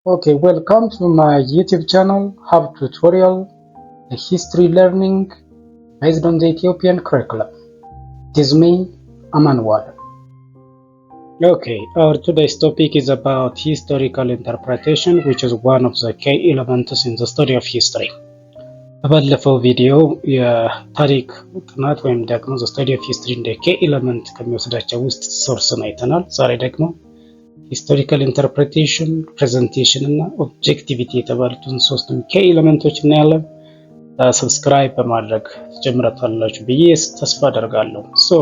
Okay, welcome to my YouTube channel, Hub Tutorial, a history learning based on the Ethiopian curriculum. It is me, Aman Wal. Okay, our today's topic is about historical interpretation, which is one of the key elements in the study of history. በባለፈው ቪዲዮ የታሪክ ጥናት ወይም ደግሞ the study of history እንደ key element ከሚወስዳቸው ውስጥ ሶርስን አይተናል። ዛሬ ደግሞ ሂስቶሪካል ኢንተርፕሬቴሽን፣ ፕሬዘንቴሽን እና ኦብጀክቲቪቲ የተባሉትን ሶስቱን ኬ ኤሌመንቶች እናያለን። ሰብስክራይብ በማድረግ ትጀምራላችሁ ብዬ ተስፋ አደርጋለሁ። ሶ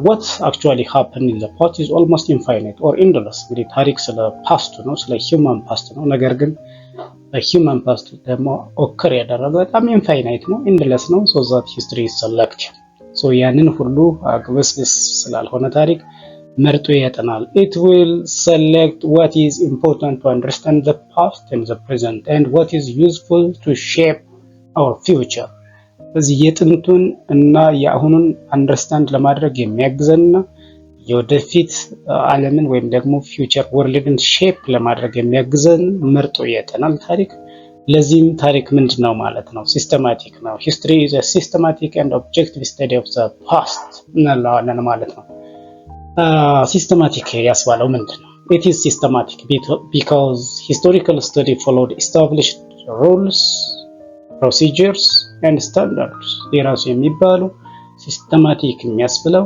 what actually happened in the past is almost infinite or endless። እንግዲህ ታሪክ ስለ ፓስቱ ነው፣ ስለ ሂውማን ፓስት ነው። ነገር ግን ሂውማን ፓስት ደግሞ ኦከር ያደረገ በጣም ኢንፋይናይት ነው፣ ኤንድለስ ነው። so that history is selective። so ያንን ሁሉ አግበስብስ ስላልሆነ ታሪክ መርጦ ያጠናል። It will select what is important to understand the past and the present and what is useful to shape our future። በዚህ የጥንቱን እና የአሁኑን አንደርስታንድ ለማድረግ የሚያግዘንና የወደፊት ዓለምን ወይም ደግሞ ፊውቸር ወርልድን ሼፕ ለማድረግ የሚያግዘን መርጦ ያጠናል ታሪክ። ለዚህም ታሪክ ምንድነው ማለት ነው? ሲስተማቲክ ነው። History is a systematic and objective study of the past እንላለን ማለት ነው። ሲስተማቲክ ያስባለው ምንድነው? It is systematic because historical study followed established rules, procedures and standards። የራሱ የሚባሉ ሲስተማቲክ የሚያስብለው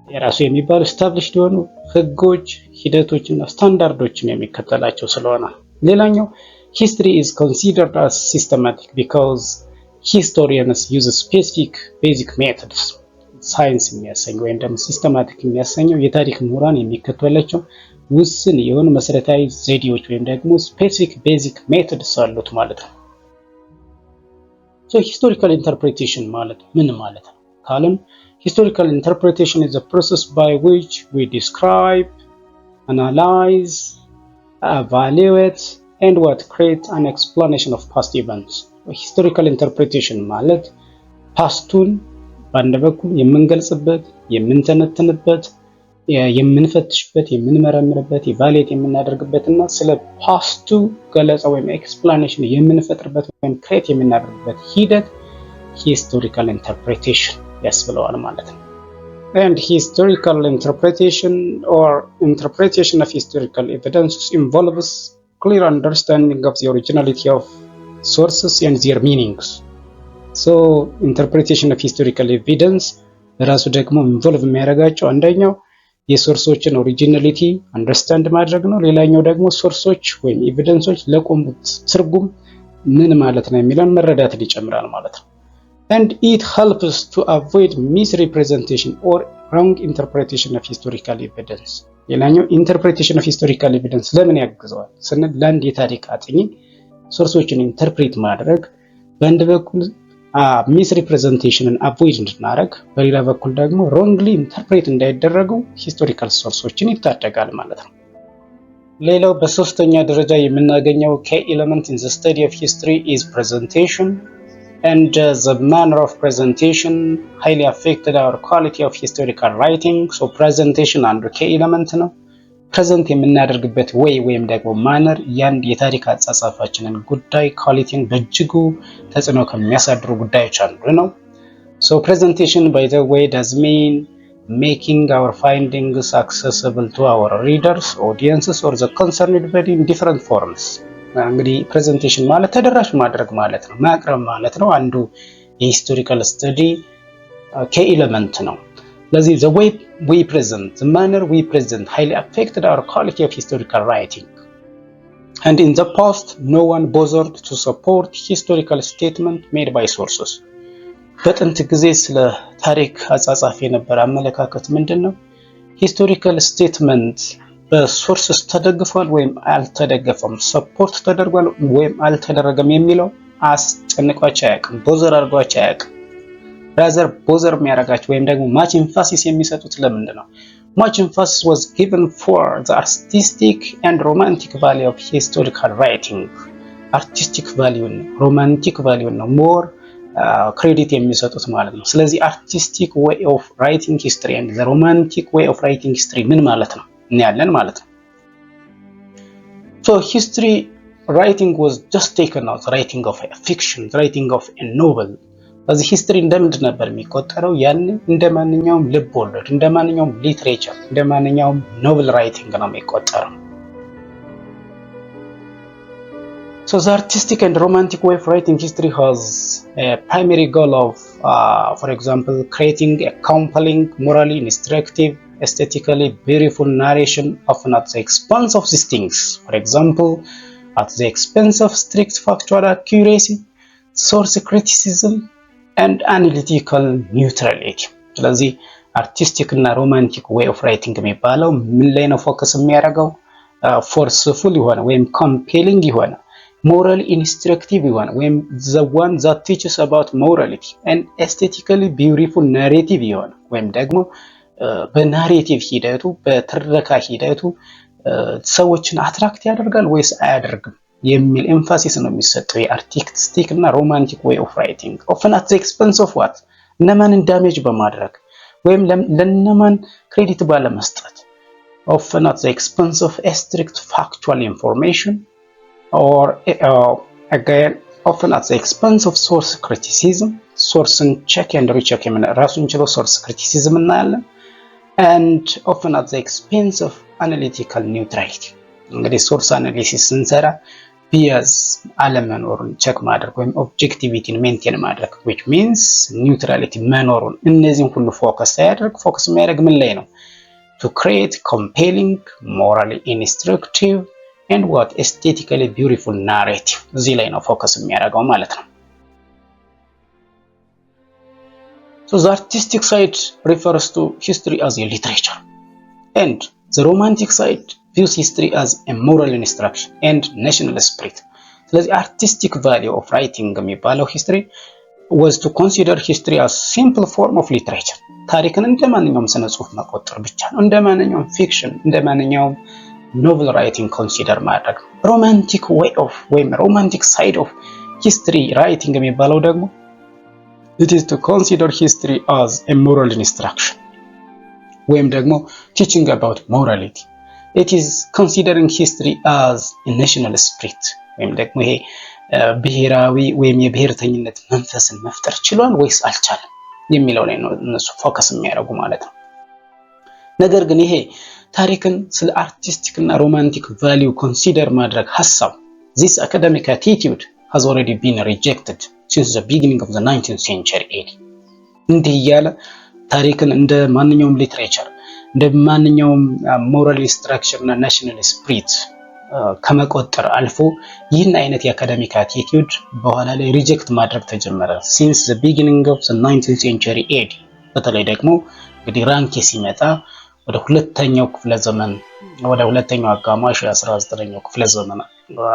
የራሱ የሚባሉ established የሆኑ ህጎች፣ ሂደቶችና ስታንዳርዶችን የሚከተላቸው ስለሆነ። ሌላኛው history is considered as systematic because historians use specific basic methods። ሳይንስ የሚያሰኝ ወይም ደግሞ ሲስተማቲክ የሚያሰኘው የታሪክ ምሁራን የሚከተላቸው ውስን የሆኑ መሰረታዊ ዘዴዎች ወይም ደግሞ ስፔሲፊክ ቤዚክ ሜቶድስ አሉት ማለት ነው። so historical interpretation ማለት ምን ማለት ነው ካልን historical interpretation is a process by which we describe, analyze, evaluate and what create an explanation of past events። historical interpretation ማለት ፓስቱን በአንድ በኩል የምንገልጽበት፣ የምንተነትንበት፣ የምንፈትሽበት፣ የምንመረምርበት፣ ኢቫሉዌት የምናደርግበትና ስለ ፓስቱ ገለጻ ወይም ኤክስፕላኔሽን የምንፈጥርበት ወይም ክሬት የምናደርግበት ሂደት ሂስቶሪካል ኢንተርፕሬቴሽን ያስብለዋል ማለት ነው። And historical interpretation or interpretation of historical evidence involves clear understanding of the originality of sources and their meanings. so interpretation of historical evidence በራሱ ደግሞ ኢንቮልቭ የሚያደርጋቸው አንደኛው የሶርሶችን ኦሪጂናሊቲ አንደርስታንድ ማድረግ ነው። ሌላኛው ደግሞ ሶርሶች ወይም ኤቪደንሶች ለቆሙት ትርጉም ምን ማለት ነው የሚለውን መረዳትን ይጨምራል ማለት ነው። and it helps to avoid misrepresentation or wrong interpretation of historical evidence። ሌላኛው interpretation of historical evidence ለምን ያግዘዋል ስንል ለአንድ የታሪክ አጥኚ ሶርሶችን ኢንተርፕሬት ማድረግ በአንድ በኩል ሚስ ሪፕሬዘንቴሽንን አቮይድ እንድናደርግ፣ በሌላ በኩል ደግሞ ሮንግሊ ኢንተርፕሬት እንዳይደረጉ ሂስቶሪካል ሶርሶችን ይታደጋል ማለት ነው። ሌላው በሶስተኛ ደረጃ የምናገኘው key element in the study of history is presentation and the manner of presentation highly affected our quality of historical writing. so presentation አንዱ key element ነው። ፕሬዘንት የምናደርግበት ወይ ወይም ደግሞ ማነር ያንድ የታሪክ አጻጻፋችንን ጉዳይ ኳሊቲን በእጅጉ ተጽዕኖ ከሚያሳድሩ ጉዳዮች አንዱ ነው። so presentation by the way does mean making our findings accessible to our readers, audiences or the concerned body in different forms። እንግዲህ ፕሬዘንቴሽን ማለት ተደራሽ ማድረግ ማለት ነው፣ ማቅረብ ማለት ነው። አንዱ የሂስቶሪካል ስተዲ key element ነው። ለዚህ the way we present, the manner we present highly affected our quality of historical writing. and in the past no one bothered to support historical statement made by sources። በጥንት ጊዜ ስለ ታሪክ አጻጻፍ የነበረ አመለካከት ምንድነው? ሂስቶሪካል ስቴትመንት በሶርስስ ተደግፏል ወይም አልተደገፈም፣ ሰፖርት ተደርጓል ወይም አልተደረገም የሚለው አስጨንቋቸው አያውቅም፣ ቦዘር አድርጓቸው አያውቅም። rather ቦዘር የሚያደርጋቸው ወይም ደግሞ much emphasis የሚሰጡት ለምንድን ነው? much emphasis was given for the artistic and romantic value of historical writing። artistic value ነው፣ romantic value ነው more ክሬዲት የሚሰጡት ማለት ነው። ስለዚህ artistic way of writing history and the romantic way of writing history ምን ማለት ነው እናያለን ማለት ነው። So history writing was just taken out, writing of a fiction, writing of a novel. በዚህ ሂስትሪ እንደምንድን ነበር የሚቆጠረው? ያን እንደማንኛውም ልብ ወለድ፣ እንደማንኛውም ሊትሬቸር፣ እንደማንኛውም ኖቨል ራይቲንግ ነው የሚቆጠረው። So the artistic and romantic way of writing history has a primary goal of, for example, creating a compelling, morally instructive, aesthetically beautiful narration, often at the expense of these things. For example, at the expense of strict factual accuracy, source criticism, and analytical neutrality. ስለዚህ አርቲስቲክ እና ሮማንቲክ ዌይ ኦፍ ራይቲንግ የሚባለው ምን ላይ ነው ፎከስ የሚያደርገው? ፎርስፉል የሆነ ወይም ኮምፔሊንግ የሆነ ሞራል ኢንስትራክቲቭ የሆነ ወይም the one that teaches about morality and aesthetically beautiful narrative የሆነ ወይም ደግሞ በናሬቲቭ ሂደቱ በትረካ ሂደቱ ሰዎችን አትራክት ያደርጋል ወይስ አያደርግም የሚል ኤምፋሲስ ነው የሚሰጠው የአርቲስቲክ እና ሮማንቲክ ዌይ ኦፍ ራይቲንግ። often at the expense of what? እነማንን ዳሜጅ በማድረግ ወይም ለነማን ክሬዲት ባለመስጠት። often at the expense of a strict factual information or again often at the expense of source criticism. sourceን check and recheck ራሱን ችሎ source criticism እናያለን። and often at the expense of analytical neutrality. እንግዲህ ሶርስ አናሊሲስ ስንሰራ ቢያዝ አለመኖሩን ቼክ ማድረግ ወይም ኦብጀክቲቪቲን ሜንቴን ማድረግ which means neutrality መኖሩን እነዚህን ሁሉ ፎከስ የሚያደርግ ምን ላይ ነው? to create compelling, morally instructive and what aesthetically beautiful narrative. እዚህ ላይ ነው ፎከስ የሚያደርገው ማለት ነው። So the artistic side refers to history as a literature, and the romantic side views history as a moral instruction and national spirit. ስለዚህ artistic value of writing የሚባለው history was to consider history as simple form of literature. ታሪክን እንደማንኛውም ስነ ጽሁፍ መቆጠር ብቻ ነው። እንደማንኛውም ፊክሽን፣ እንደማንኛውም ኖቨል ራይቲንግ ኮንሲደር ማድረግ። ሮማንቲክ ዌይ ኦፍ ወይም ሮማንቲክ ሳይድ ኦፍ ሂስትሪ ራይቲንግ የሚባለው ደግሞ it is to consider history as a moral instruction ወይም ደግሞ teaching about morality. it is considering history as a national spirit ወይም ደግሞ ይሄ ብሔራዊ ወይም የብሔርተኝነት መንፈስን መፍጠር ችሏል ወይስ አልቻለም የሚለው ላይ ነው እነሱ ፎከስ የሚያደርጉ ማለት ነው። ነገር ግን ይሄ ታሪክን ስለ አርቲስቲክ እና ሮማንቲክ ቫልዩ ኮንሲደር ማድረግ ሐሳብ this academic attitude has already been rejected since the beginning of the 19th century AD. እንዲህ ያለ ታሪክን እንደ ማንኛውም ሊትሬቸር እንደ ማንኛውም ሞራል ኢንስትራክሽን እና ናሽናል ስፒሪት ከመቆጠር አልፎ ይህን አይነት የአካዳሚክ አቲቲዩድ በኋላ ላይ ሪጀክት ማድረግ ተጀመረ since the beginning of the 19th century AD። በተለይ ደግሞ እንግዲህ ራንኬ ሲመጣ ወደ ሁለተኛው ክፍለ ዘመን ወደ ሁለተኛው አጋማሽ 19ኛው ክፍለ ዘመን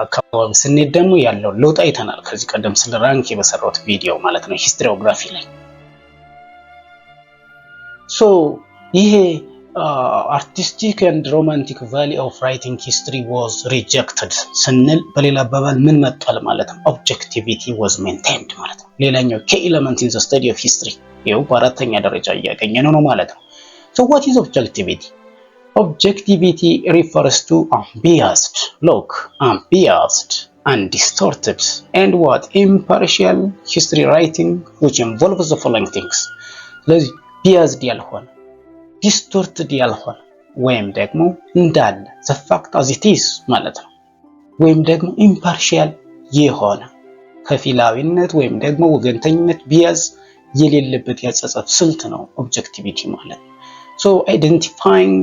አካባቢ ስንሄድ ደግሞ ያለው ለውጥ አይተናል። ከዚህ ቀደም ስለ ራንኬ በሰራሁት ቪዲዮ ማለት ነው ሂስቶሪዮግራፊ ላይ። so ይሄ artistic and romantic value of writing history was rejected ስንል በሌላ አባባል ምን መጥቷል ማለት ነው? objectivity was maintained ማለት ነው። ሌላኛው key element in the study of history ይሄው በአራተኛ ደረጃ እያገኘነው ነው ማለት ነው። so what is objectivity? Objectivity refers to unbiased, unbiased, undistorted, and what impartial history writing which involves the following things. ስለዚህ biased ያልሆነ distorted ያልሆነ ወይም ደግሞ እንዳለ the fact as it is ማለት ነው። ወይም ደግሞ impartial የሆነ ከፊላዊነት ወይም ደግሞ ወገንተኝነት bias የሌለበት ያጻጻፍ ስልት ነው objectivity ማለት ነው። so identifying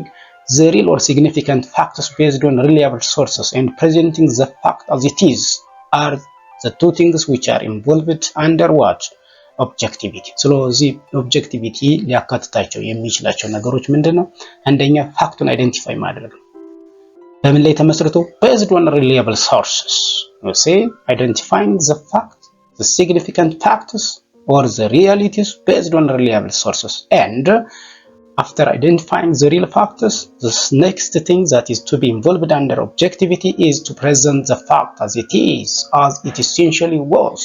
the real or significant facts based on reliable sources and presenting the fact as it is are the two things which are involved under what? objectivity. ስለዚህ objectivity ሊያካትታቸው የሚችላቸው ነገሮች ምንድነው? አንደኛ ፋክቱን አይደንቲፋይ ማድረግ ነው። በምን ላይ ተመስርቶ? based on reliable sources. you say identifying the fact, the significant facts or the realities based on reliable sources. and after identifying the real factors, the next thing that is to be involved under objectivity is to present the fact as it is, as it essentially was.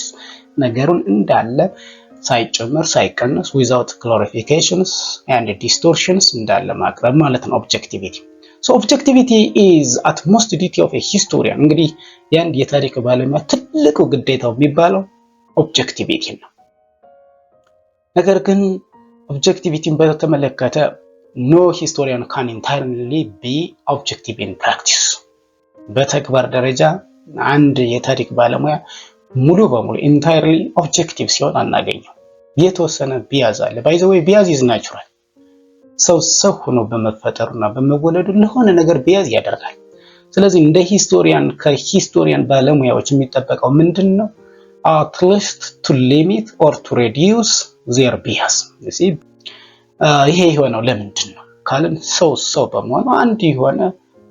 ነገሩን እንዳለ ሳይጨመር ሳይቀነስ without clarifications and distortions እንዳለ ማቅረብ ማለት ነው objectivity. So objectivity is utmost duty of a historian. እንግዲህ የአንድ የታሪክ ባለሙያ ትልቁ ግዴታው የሚባለው ኦብጀክቲቪቲ ነው። ነገር ግን ኦብጀክቲቪቲን በተመለከተ no historian can entirely be objective in practice. በተግባር ደረጃ አንድ የታሪክ ባለሙያ ሙሉ በሙሉ entirely objective ሲሆን አናገኘው። የተወሰነ ቢያዝ አለ። by the way ቢያዝ is natural. ሰው ሆኖ በመፈጠሩና በመወለዱ ለሆነ ነገር ቢያዝ ያደርጋል። ስለዚህ እንደ ከሂስቶሪያን ባለሙያዎች የሚጠበቀው ምንድነው? at least to limit or to reduce their bias. ይሄ የሆነው ለምንድነው ካልን ሰው በመሆኑ አንድ የሆነ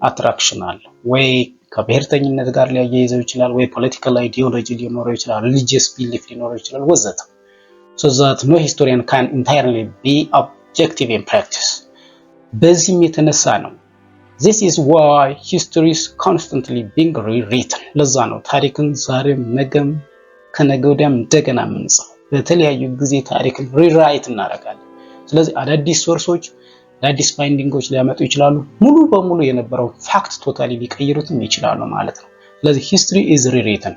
አትራክሽን አለ። ወይ ከብሔርተኝነት ጋር ሊያያይዘው ይችላል፣ ወይ ፖለቲካል አይዲዮሎጂ ሊኖረው ይችላል፣ ሪሊጂየስ ቢሊፍ ሊኖረው ይችላል ወዘተ። so that no historian can entirely be objective in practice. በዚህም የተነሳ ነው this is why history is constantly being rewritten. ለዛ ነው ታሪክን ዛሬም ነገም ከነገ ወዲያም እንደገና የምንጽፈው። በተለያዩ ጊዜ ታሪክን ሪራይት እናደርጋለን። ስለዚህ አዳዲስ ሶርሶች አዳዲስ ፋይንዲንጎች ሊያመጡ ይችላሉ። ሙሉ በሙሉ የነበረው ፋክት ቶታሊ ሊቀይሩትም ይችላሉ ማለት ነው። ስለዚህ history is rewritten.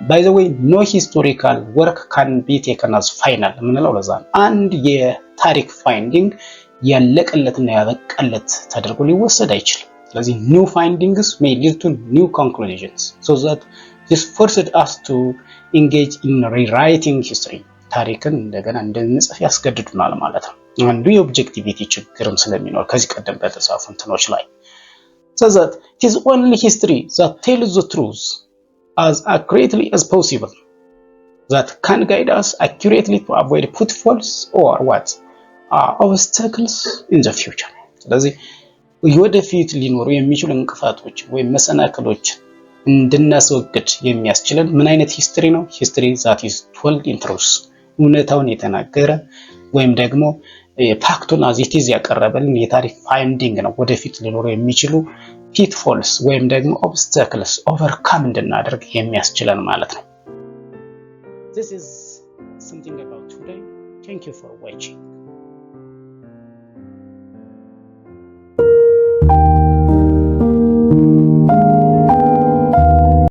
by the way no historical work can be taken as final ምንለው ለዛ ነው። አንድ የታሪክ ፋይንዲንግ ያለቀለትና ያበቀለት ተደርጎ ሊወሰድ አይችልም። ስለዚህ new findings may lead to new conclusions, so that this forced us to engage in rewriting history. ታሪክን እንደገና እንድንጽፍ ያስገድዱናል ማለት ነው። አንዱ የኦብጀክቲቪቲ ችግርም ስለሚኖር ከዚህ ቀደም በተጻፉ እንትኖች ላይ so that it is only history that tells the truth as accurately as possible, that can guide us accurately to avoid pitfalls or what obstacles in the future. ስለዚህ ወደፊት ሊኖሩ የሚችሉ እንቅፋቶች ወይም መሰናክሎች እንድናስወግድ የሚያስችለን ምን አይነት ሂስትሪ ነው? history that is told in truth. እውነታውን የተናገረ ወይም ደግሞ ፋክቱን as it is ያቀረበልን የታሪክ ፋይንዲንግ ነው። ወደፊት ሊኖሩ የሚችሉ pitfalls ወይም ደግሞ obstacles overcome እንድናደርግ የሚያስችለን ማለት ነው። This is something about today. Thank you for watching.